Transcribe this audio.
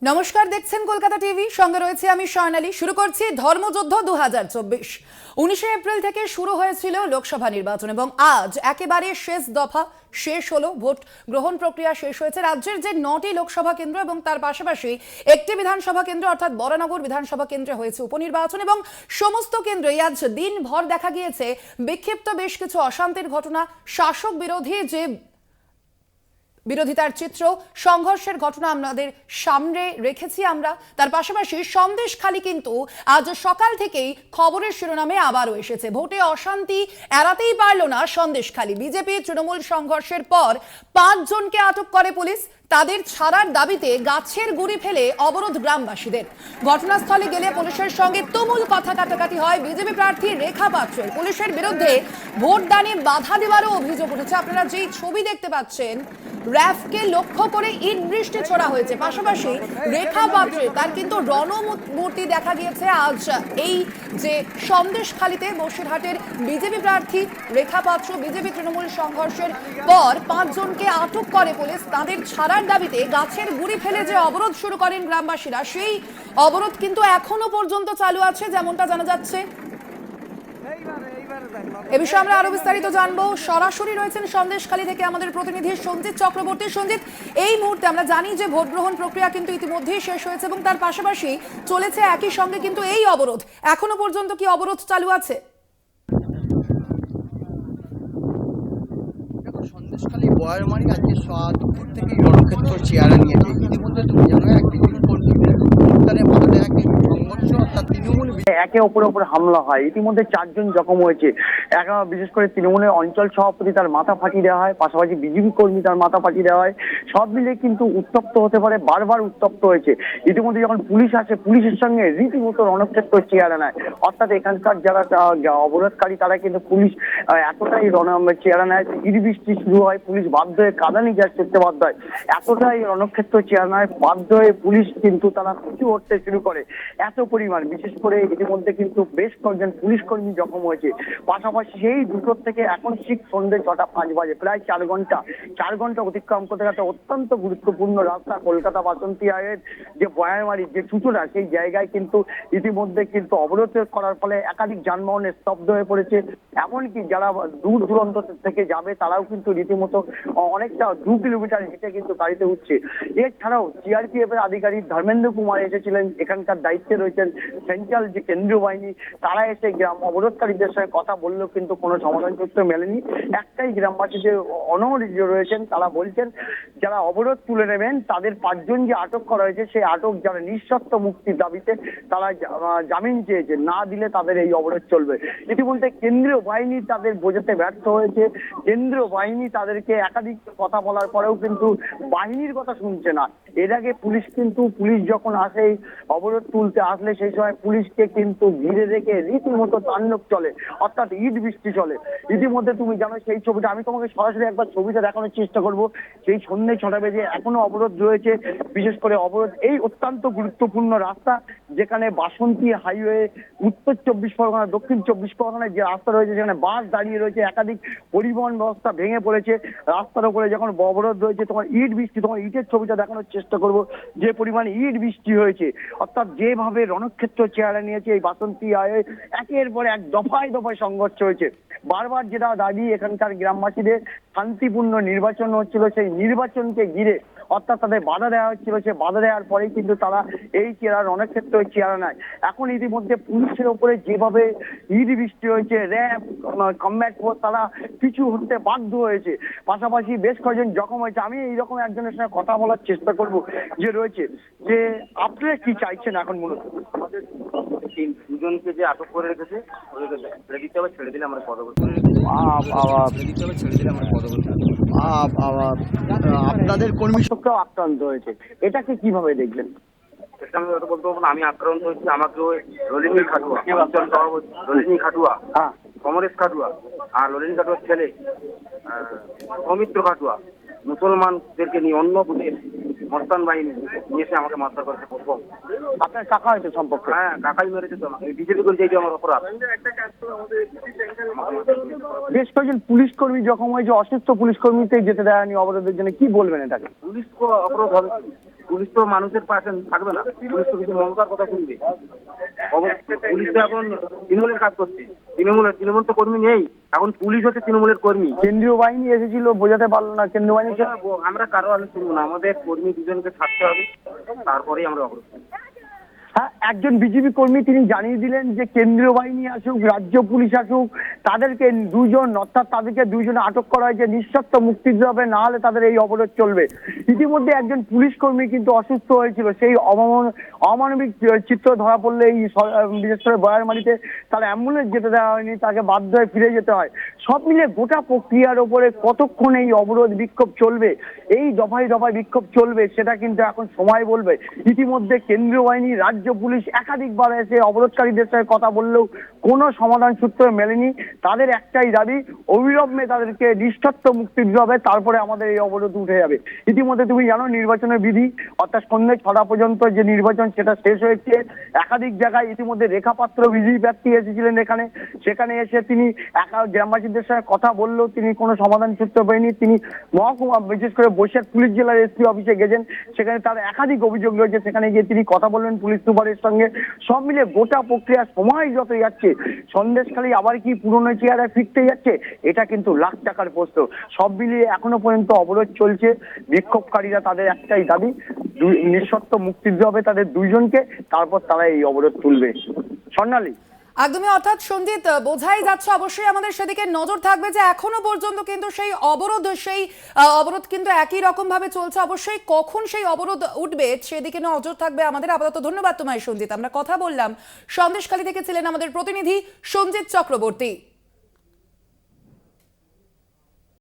নমস্কার, দেখছেন কলকাতা টিভি, সঙ্গে রয়েছে আমি স্বর্ণালী। শুরু করছি ধর্মযুদ্ধ 2024। 19 এপ্রিল থেকে শুরু হয়েছিল লোকসভা নির্বাচন এবং আজ একেবারে শেষ দফা শেষ হলো। ভোট গ্রহণ প্রক্রিয়া শেষ হয়েছে। রাজ্যের যে 9টি লোকসভা কেন্দ্র এবং তার পাশাপাশি একটি বিধানসভা কেন্দ্র অর্থাৎ বরানগর বিধানসভা কেন্দ্রে হয়েছে উপনির্বাচন এবং সমস্ত কেন্দ্রেই আজ দিনভর দেখা গিয়েছে বিক্ষিপ্ত বেশ কিছু অশান্তির ঘটনা, শাসক বিরোধী যে বিরোধিতার চিত্র, সংঘর্ষের ঘটনা আমাদের সামনে রেখেছি আমরা। তার পাশাপাশি সন্দেশখালী কিন্তু আজ সকাল থেকেই খবরের শিরোনামে আবারও এসেছে। ভোটে অশান্তি এড়াতেই পারল না সন্দেশখালী। বিজেপি তৃণমূল সংঘর্ষের পর 5 জনকে আটক করে পুলিশ। তাদের ছাড়ার দাবিতে গাছের গুড়ি ফেলে অবরোধ গ্রামবাসীদের। ঘটনাস্থলে গেলে পুলিশের সঙ্গে তুমুল কথা কাটাকাটি হয় বিজেপি প্রার্থী রেখা পাত্রের। পুলিশের বিরুদ্ধে ভোটদানে বাধা দেওয়ারও অভিযোগ উঠেছে। আপনারা যেই ছবি দেখতে পাচ্ছেন, র্যাফকে লক্ষ্য করে ইট বৃষ্টি ছোড়া হয়েছে। পাশাপাশি রেখা পাত্রে তার কিন্তু রণমূর্তি দেখা গিয়েছে আজ এই যে সন্দেশখালীতে বসিরহাটের বিজেপি প্রার্থী রেখা পাত্র। বিজেপি তৃণমূল সংঘর্ষের পর 5 জনকে আটক করে পুলিশ। তাদের ছাড়ার দাবিতে গাছের গুড়ি ফেলে যে অবরোধ শুরু করেন গ্রামবাসীরা, সেই অবরোধ কিন্তু এখনো পর্যন্ত চালু আছে যেমনটা জানা যাচ্ছে। এ বিষয়ে আমরা আরো বিস্তারিত জানবো। সরাসরি রয়েছেন সন্দেশখালী থেকে আমাদের প্রতিনিধি সঞ্জিত চক্রবর্তী। সঞ্জিত, এই মুহূর্তে আমরা জানি যে ভোট গ্রহণ প্রক্রিয়া কিন্তু ইতিমধ্যেই শেষ হয়েছে এবং তার পাশাপাশি চলেছে একই সঙ্গে কিন্তু এই অবরোধ। এখনো পর্যন্ত কি অবরোধ চালু আছে? সন্দেশখালী বয়ারমারি আজকে দুপুর থেকে রণক্ষেত্র চেয়ারা নিয়েছে। ইতিমধ্যে তুমি জানো এক বিজেপি কর্মী মধ্যে এক সংঘর্ষ অর্থাৎ তৃণমূল একে অপরের উপর হামলা হয়। ইতিমধ্যে 4 জন জখম হয়েছে। বিশেষ করে তৃণমূলের অঞ্চল সভাপতি তার মাথা ফাটিয়ে দেওয়া হয়, পাশাপাশি বিজেপি কর্মী তার মাথা ফাটিয়ে দেওয়া হয়। সব মিলে কিন্তু উত্তপ্ত হতে পারে, বারবার উত্তপ্ত হয়েছে। ইতিমধ্যে যখন পুলিশ আসে, পুলিশের সঙ্গে রীতিমতো রণক্ষেত্র চেয়ারা নেয়। অর্থাৎ এখানকার যারা অবরোধকারী তারা কিন্তু পুলিশ এতটাই চেয়ারা নেয়, ইট বৃষ্টি শুরু হয়, পুলিশ বাধ্য হয়ে কাঁদানি গ্যাস করতে বাধ্য হয়। এতটাই রণক্ষেত্র চেয়ারা নেয়, বাধ্য হয়ে পুলিশ কিন্তু তারা পিছু হটতে শুরু করে। এত পরিমাণ, বিশেষ করে ইতিমধ্যে কিন্তু বেশ কয়েকজন পুলিশ কর্মী জখম হয়েছে। পাশাপাশি সেই দুটোর থেকে এখন ঠিক সন্ধ্যে 6টা 5 বাজে, প্রায় 4 ঘন্টা অতিক্রম করতে করতে অত্যন্ত গুরুত্বপূর্ণ রাস্তা কলকাতা বাসন্তী আয়ের যে বয়ারমারি যে চুচুড়া, সেই জায়গায় কিন্তু ইতিমধ্যে কিন্তু অবরোধ করার ফলে একাধিক যানবাহনের স্তব্ধ হয়ে পড়েছে। এমনকি যারা দূর দূরান্ত থেকে যাবে তারাও কিন্তু রীতিমতো অনেকটা 2 কিলোমিটার হেঁটে কিন্তু গাড়িতে উঠছে। এছাড়াও সিআরপিএফ এর আধিকারিক ধর্মেন্দ্র কুমার এসেছিলেন, এখানকার দায়িত্বে রয়েছেন সেন্ট্রাল যে কেন্দ্রীয় বাহিনী, তারা এসে গ্রাম অবরোধকারীদের সঙ্গে কথা বললেও কিন্তু কোনো সমাধান সূত্র মেলেনি। একটাই গ্রামবাসী যে অনড় রয়েছেন, তারা বলছেন যারা অবরোধ তুলে নেবেন তাদের 5 জন যে আটক করা হয়েছে, সেই আটক যারা নিঃশর্ত মুক্তির দাবিতে তারা জামিন চেয়েছে, না দিলে তাদের এই অবরোধ চলবে। ইতিমধ্যে কেন্দ্রীয় বাহিনী তাদের বোঝাতে ব্যর্থ হয়েছে। কেন্দ্রীয় বাহিনী তাদেরকে একাধিক কথা বলার পরেও কিন্তু বাহিনীর কথা শুনছে না। এর আগে পুলিশ যখন আসে অবরোধ তুলতে আসলে, সেই সময় পুলিশকে কিন্তু ঘিরে রেখে রীতিমতো তাণ্ডব চলে, অর্থাৎ ইট বৃষ্টি চলে। ইতিমধ্যে তুমি জানো সেই ছবিটা, আমি তোমাকে সরাসরি একবার ছবিটা দেখানোর চেষ্টা করব। সেই সন্ধ্যে 6টা বেজে এখনো অবরোধ রয়েছে। বিশেষ করে অবরোধ এই অত্যন্ত গুরুত্বপূর্ণ রাস্তা, যেখানে বাসন্তী হাইওয়ে উত্তর 24 পরগনা দক্ষিণ 24 পরগনায় যে রাস্তা রয়েছে, যেখানে বাস দাঁড়িয়ে রয়েছে, একাধিক পরিবহন ব্যবস্থা ভেঙে পড়েছে। রাস্তার উপরে যখন অবরোধ রয়েছে তখন ইট বৃষ্টি, তোমার ইটের ছবিটা দেখানোর চেষ্টা করব। যে পরিমাণ ইট বৃষ্টি হয়েছে, অর্থাৎ যেভাবে রণক্ষেত্র চেহারা নিয়েছে এই বাসন্তী হাইওয়ে, একের পর এক দফায় দফায় সংঘর্ষ হয়েছে। বারবার যেটা দাবি এখানকার গ্রামবাসীদের, শান্তিপূর্ণ নির্বাচন হচ্ছিল, সেই নির্বাচনকে ঘিরে অর্থাৎ তাদের বাধা দেওয়া হচ্ছিল। সে বাধা দেওয়ার পরেই কিন্তু তারা এই রণক্ষেত্র চেয়ারা নেয়। এখন ইতিমধ্যে পুলিশের ওপরে যেভাবে ইট বৃষ্টি হয়েছে, র্যাব কমব্যাট ফোর্স তারা পিছু হতে বাধ্য হয়েছে। পাশাপাশি বেশ কয়েকজন জখম হয়েছে। আমি এইরকম একজনের সঙ্গে কথা বলার চেষ্টা করব যে রয়েছে, যে আপনারা কি চাইছেন এখন? মূলত আমাদের 2জনকে যে আটক করে রেখেছে ওদেরকে ছেড়ে দিতে হবে, ছেড়ে দিলে আমরা পরবর্তী আপনাদের কর্মী সংখ্যাও আক্রান্ত হয়েছে, এটাকে কিভাবে দেখলেন? সেটা আমি হয়তো বলতে পারবো না। আমি আক্রান্ত হয়েছি, আমাকে ওই রলিনী খাটুয়া, অঞ্চল সভাপতি রলিনী খাটুয়া, কমরেশ খাটুয়া আর রলিনী খাটুয়ার ছেলে সৌমিত্র খাটুয়া মুসলমানদেরকে নিয়ে অন্য বুথের মস্তান বাহিনী নিয়ে এসে আমাকে মারধর করেছে। প্রথম আপনার কাকা হয়তো সম্পর্কে? হ্যাঁ, কাকাই মেরেছে তো আমাকে। বিজেপি করে যে আমার অপরাধ। বেশ কয়েকজন পুলিশ কর্মী জখম হয়েছে, অসুস্থ পুলিশ কর্মীতে যেতে দেয়নি অবরোধের জন্য, কি বলবেন এটাকে? পুলিশ অপরাধ হবে, পুলিশ তো মানুষের পাশে থাকবে না, পুলিশ তো কিছু মমতার কথা শুনবে। পুলিশ তো এখন তৃণমূলের কাজ করছে, তৃণমূল তো কর্মী নেই, এখন পুলিশ হচ্ছে তৃণমূলের কর্মী। কেন্দ্রীয় বাহিনী এসেছিল, বোঝাতে পারলো না কেন্দ্রীয় বাহিনী। আমরা কারো আলো শুনবো না, আমাদের কর্মী দুজনকে ছাড়তে হবে, তারপরেই আমরা অবরোধ করব। হ্যাঁ, একজন বিজেপি কর্মী তিনি জানিয়ে দিলেন যে কেন্দ্রীয় বাহিনী আসুক, রাজ্য পুলিশ আসুক, তাদেরকে তাদেরকে দুইজনে আটক করা হয়েছে, নিঃশর্ত মুক্তি দিতে হবে, না হলে তাদের এই অবরোধ চলবে। ইতিমধ্যে একজন পুলিশ কর্মী কিন্তু অসুস্থ হয়েছিল, সেই অমানবিক চিত্র ধরা পড়লে এই বিশেষ করে বয়ারমারিতে তার অ্যাম্বুলেন্স যেতে দেওয়া হয়নি, তাকে বাধ্য হয়ে ফিরে যেতে হয়। সব মিলে গোটা প্রক্রিয়ার ওপরে কতক্ষণ এই অবরোধ বিক্ষোভ চলবে, এই দফায় দফায় বিক্ষোভ চলবে, সেটা কিন্তু এখন সময় বলবে। ইতিমধ্যে কেন্দ্রীয় বাহিনী, রাজ্য পুলিশ একাধিকবার এসে অবরোধকারীদের সাথে কথা বললেও কোনো সমাধান সূত্র মেলেনি। তাদের একটাই দাবি, অবিলম্বে তাদেরকে নিঃশর্ত মুক্তি দিতে হবে, তারপরে আমাদের এই অবরোধ উঠে যাবে। ইতিমধ্যে তুমি জানো নির্বাচনের বিধি, অর্থাৎ সন্ধ্যে 6টা পর্যন্ত যে নির্বাচন সেটা শেষ হয়েছে। একাধিক জায়গায় ইতিমধ্যে রেখা পাত্র বিজেপি প্রার্থী এসেছিলেন সেখানে এসে তিনি গ্রামবাসীদের সঙ্গে কথা বললেও তিনি কোনো সমাধান সূত্র পায়নি। তিনি মহকুমা, বিশেষ করে বসিরহাট পুলিশ জেলার এসপি অফিসে গেছেন, সেখানে তার একাধিক অভিযোগ রয়েছে, সেখানে গিয়ে তিনি কথা বললেন পুলিশ সুপারের সঙ্গে। সব মিলে গোটা প্রক্রিয়া সময় যত যাচ্ছে, সন্দেশখালী আবার কি পুরনো চেহারায় ফিরতে যাচ্ছে, এটা কিন্তু লাখ টাকার প্রশ্ন। সব মিলিয়ে এখনো পর্যন্ত অবরোধ চলছে। বিক্ষোভকারীরা তাদের একটাই দাবি, নিঃশর্ত মুক্তি দিতে হবে তাদের দুইজনকে, তারপর তারা এই অবরোধ তুলবে। স্বর্ণালী, একদমই, অর্থাৎ সঞ্জিত, বোঝাই যাচ্ছে অবশ্যই আমাদের সেদিকে নজর থাকবে যে এখনো পর্যন্ত কিন্তু সেই অবরোধ কিন্তু একই রকম ভাবে চলছে। অবশ্যই কখন সেই অবরোধ উঠবে সেদিকে নজর থাকবে আমাদের। আপাতত ধন্যবাদ তোমায় সঞ্জিত। আমরা কথা বললাম, সন্দেশখালী থেকে ছিলেন আমাদের প্রতিনিধি সঞ্জিত চক্রবর্তী।